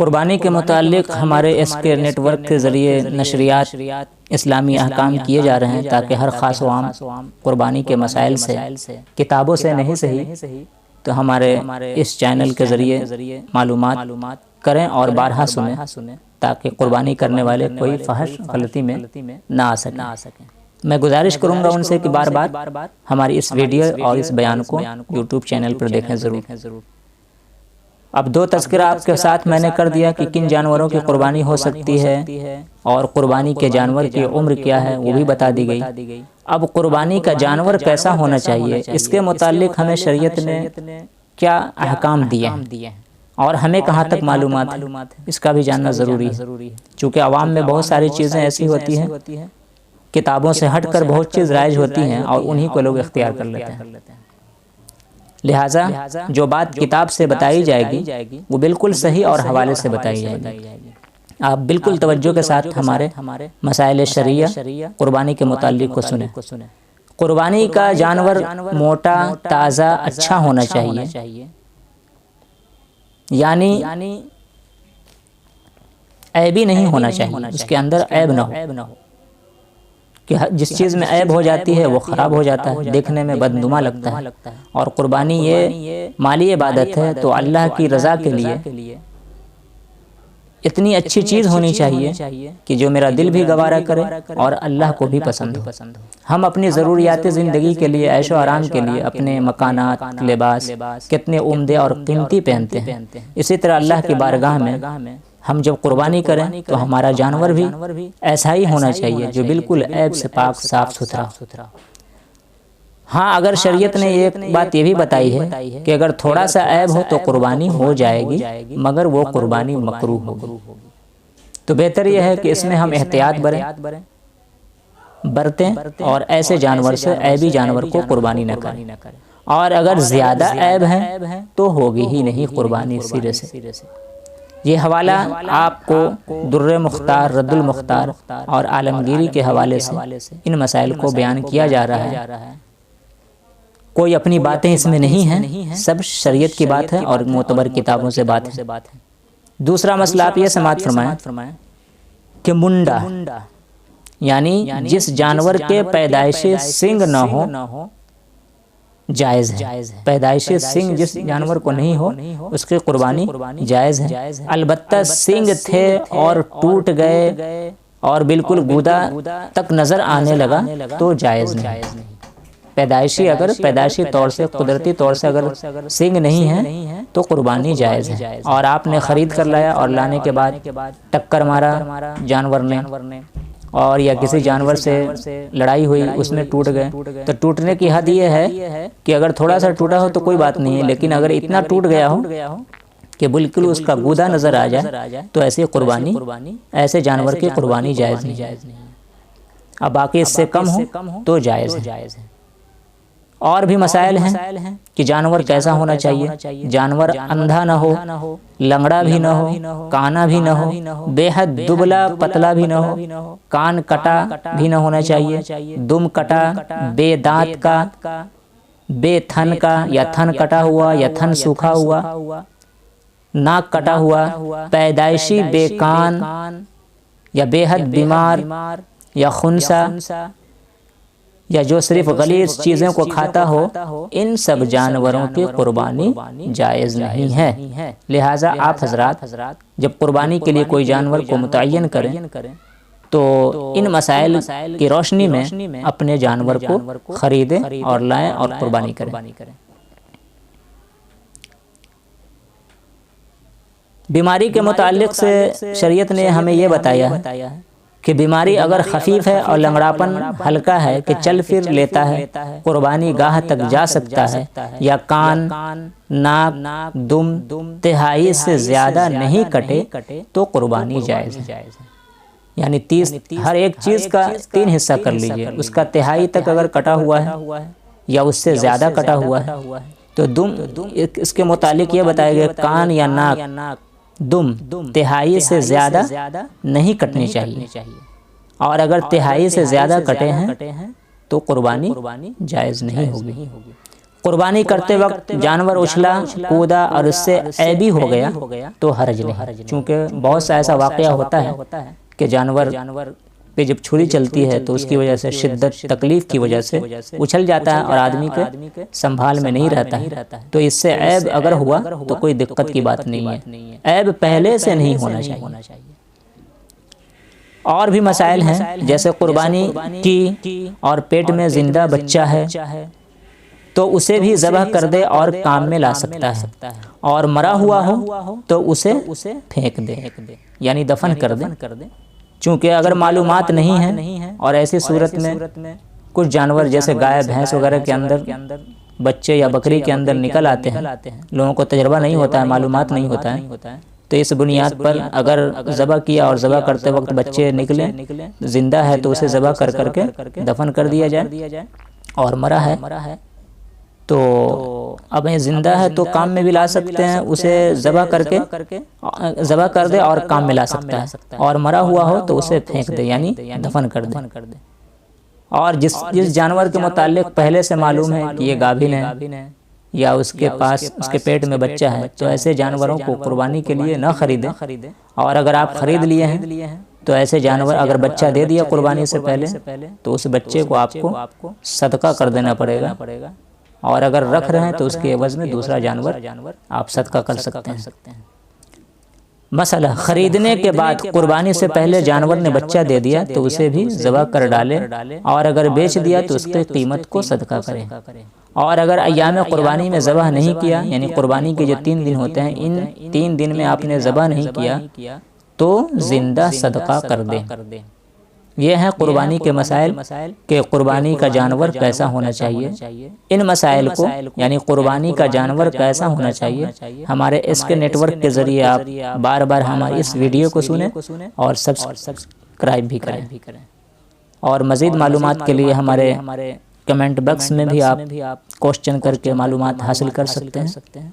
قربانی کے متعلق ہمارے ایس کے نیٹ ورک کے ذریعے نشریات اسلامی احکام کیے جا رہے ہیں تاکہ ہر خاص و عام قربانی کے مسائل سے کتابوں سے نہیں صحیح تو ہمارے اس چینل کے ذریعے معلومات کریں اور بارہا سنیں تاکہ قربانی کرنے والے کوئی فحش غلطی میں نہ آ سکیں۔ میں گزارش کروں گا ان سے کہ بار بار ہماری اس ویڈیو اور اس بیان کو یوٹیوب چینل پر دیکھیں ضرور۔ اب دو تذکرہ آپ کے ساتھ میں نے کر دیا کہ کن جانوروں کی قربانی ہو سکتی ہے اور قربانی کے جانور کی عمر کیا ہے وہ بھی بتا دی گئی۔ اب قربانی کا جانور کیسا ہونا چاہیے اس کے متعلق ہمیں شریعت نے کیا احکام دیے ہیں اور ہمیں کہاں تک معلومات ہے اس کا بھی جاننا ضروری ہے، چونکہ عوام میں بہت ساری چیزیں ایسی ہوتی ہیں کتابوں سے ہٹ کر بہت چیز رائج ہوتی ہیں اور انہی کو لوگ اختیار کر لیتے ہیں، لہٰذا جو بات کتاب سے بتائی جائے گی وہ بالکل صحیح اور حوالے سے بتائی جائے گی۔ آپ بالکل توجہ کے ساتھ ہمارے مسائل شرعیہ قربانی کے متعلق کو سنیں۔ قربانی کا جانور موٹا، تازہ، اچھا ہونا چاہیے، یعنی عیبی نہیں ہونا چاہیے، اس کے اندر عیب نہ ہو کہ جس چیز میں عیب ہو جاتی ہے وہ خراب ہو جاتا ہے، دیکھنے میں بدنما لگتا ہے۔ اور قربانی یہ مالی عبادت ہے تو اللہ کی رضا کے لیے اتنی اچھی چیز ہونی چاہیے کہ جو میرا دل بھی گوارا کرے اور اللہ کو بھی پسند ہو۔ ہم اپنی ضروریات زندگی کے لیے، عیش و آرام کے لیے اپنے مکانات، لباس کتنے عمدے اور قیمتی پہنتے ہیں، اسی طرح اللہ کی بارگاہ میں ہم جب قربانی کریں تو ہمارا جانور بھی ایسا ہی ہونا چاہیے جو بالکل عیب سے پاک صاف ستھرا۔ ہاں، اگر شریعت نے ایک بات یہ بھی بتائی ہے کہ اگر تھوڑا سا عیب ہو تو قربانی ہو جائے گی مگر وہ قربانی مکروہ ہوگی، تو بہتر یہ ہے کہ اس میں ہم احتیاط برتیں اور ایسے جانور سے عیبی جانور کو قربانی نہ کریں، اور اگر زیادہ عیب ہے تو ہوگی ہی نہیں قربانی سرے سے۔ یہ حوالہ آپ کو در مختار، رد المختار اور عالمگیری کے حوالے سے ان مسائل کو بیان کیا جا رہا ہے۔ کوئی اپنی باتیں اس میں نہیں ہیں، سب شریعت کی بات ہے اور معتبر کتابوں سے بات ہے۔ دوسرا مسئلہ آپ یہ سماعت فرمائیں کہ منڈا یعنی جس جانور کے پیدائشی سنگ نہ ہو جائز ہے، پیدائشی سنگ جس جانور کو نہیں ہو اس کی قربانی جائز ہے، البتہ سنگ تھے اور ٹوٹ گئے اور بالکل گودا تک نظر آنے لگا تو جائز نہیں۔ پیدائشی طور سے، قدرتی طور سے اگر سنگ نہیں ہے تو قربانی جائز ہے، اور آپ نے خرید کر لایا اور لانے کے بعد ٹکر مارا جانور نے اور یا کسی جانور سے لڑائی ہوئی، اس میں ٹوٹ گئے، تو ٹوٹنے کی حد یہ ہے کہ اگر تھوڑا سا ٹوٹا ہو تو کوئی بات نہیں ہے، لیکن اگر اتنا ٹوٹ گیا ہو کہ بالکل اس کا گودا نظر آ جائے تو ایسے جانور کی قربانی جائز نہیں۔ اب باقی اس سے کم ہو تو جائز ہے۔ اور بھی مسائل ہیں کہ جانور کیسا ہونا چاہیے، جانور اندھا نہ ہو، لنگڑا بھی نہ ہو، کانا بھی نہ ہو، بے حد دبلا پتلا بھی نہ ہو، کان کٹا بھی نہ ہونا چاہیے، دم کٹا، بے دانت کا، بے تھن کا یا تھن کٹا ہوا یا تھن سوکھا ہوا، ناک کٹا ہوا، پیدائشی بے کان یا بے حد بیمار یا خنثی یا جو صرف غلیظ چیزوں کو کھاتا ہو، ان سب جانوروں کی قربانی جائز نہیں ہے۔ لہٰذا آپ حضرات جب قربانی کے لیے کوئی جانور کو متعین کریں تو ان مسائل کی روشنی میں اپنے جانور کو خریدیں اور لائیں اور قربانی کریں۔ بیماری کے متعلق سے شریعت نے ہمیں یہ بتایا ہے کہ بیماری اگر خفیف ہے اور لنگڑاپن ہلکا ہے کہ چل پھر لیتا ہے، قربانی گاہ تک جا سکتا ہے، یا کان، ناک، دم تہائی سے زیادہ نہیں کٹے تو قربانی جائز ہے، یعنی ہر ایک چیز کا 3 حصہ کر لیجئے، اس کا تہائی تک اگر کٹا ہوا ہے یا اس سے زیادہ کٹا ہوا ہے تو دم اس کے متعلق یہ بتایا گیا کان یا ناک، دم تہائی سے زیادہ نہیں کٹنی چاہیے، اور اگر تہائی سے زیادہ کٹے ہیں تو قربانی جائز نہیں ہوگی۔ قربانی کرتے وقت جانور اچھلا کودا اور اس سے عیبی ہو گیا تو حرج نہیں، چونکہ بہت سا ایسا واقعہ ہوتا ہے کہ جانور پہ جب چھری چلتی ہے تو اس کی وجہ سے شدت تکلیف کی وجہ سے اچھل جاتا ہے اور آدمی کے سنبھال میں نہیں رہتا ہے، تو اس سے عیب اگر ہوا تو کوئی دقت کی بات نہیں ہے، عیب پہلے سے نہیں ہونا چاہیے۔ اور بھی مسائل ہیں، جیسے قربانی کی اور پیٹ میں زندہ بچہ ہے تو اسے بھی ذبح کر دے اور کام میں لا سکتا ہے، اور مرا ہوا ہو تو اسے پھینک دے یعنی دفن کر دے، چونکہ اگر معلومات نہیں ہیں اور ایسی صورت میں کچھ جانور جیسے گائے بھینس وغیرہ کے اندر بچے یا بکری کے اندر نکل آتے ہیں، لوگوں کو تجربہ نہیں ہوتا ہے، معلومات نہیں ہوتا ہے، تو اس بنیاد پر اگر ذبح کیا اور ذبح کرتے وقت بچے نکلے زندہ ہے تو اسے ذبح کر کے دفن کر دیا جائے، اور مرا ہے تو اب یہ زندہ ہے تو کام میں بھی لا سکتے ہیں، اسے ذبح کر دے اور کام میں لا سکتا ہے، اور مرا ہوا ہو تو اسے پھینک دے یعنی دفن کر دے۔ اور جس جانور کے متعلق پہلے سے معلوم ہے کہ یہ گابھن ہے یا اس کے پاس اس کے پیٹ میں بچہ ہے، تو ایسے جانوروں کو قربانی کے لیے نہ خریدیں، اور اگر آپ خرید لیے ہیں تو ایسے جانور اگر بچہ دے دیا قربانی سے پہلے تو اس بچے کو آپ کو صدقہ کر دینا پڑے گا، اور اگر رکھ رہے ہیں تو اس کے عوض میں دوسرا جانور آپ صدقہ کر سکتے ہیں۔ مسئلہ خریدنے کے بعد قربانی سے پہلے جانور نے بچہ دے دیا تو اسے بھی ذبح کر ڈالے، اور اگر بیچ دیا تو اس کی قیمت کو صدقہ کرے، اور اگر ایام قربانی میں ذبح نہیں کیا یعنی قربانی کے جو 3 دن ہوتے ہیں ان 3 دن میں آپ نے ذبح نہیں کیا تو زندہ صدقہ کر دے۔ یہ ہیں قربانی کے مسائل کہ قربانی کا جانور کیسا ہونا چاہیے۔ ان مسائل کو یعنی قربانی کا جانور کیسا ہونا چاہیے ہمارے اس کے نیٹ ورک کے ذریعے آپ بار بار ہماری اس ویڈیو کو سنیں اور سبسکرائب بھی کریں، اور مزید معلومات کے لیے ہمارے کمنٹ باکس میں بھی آپ کوشچن کر کے معلومات حاصل کر سکتے ہیں۔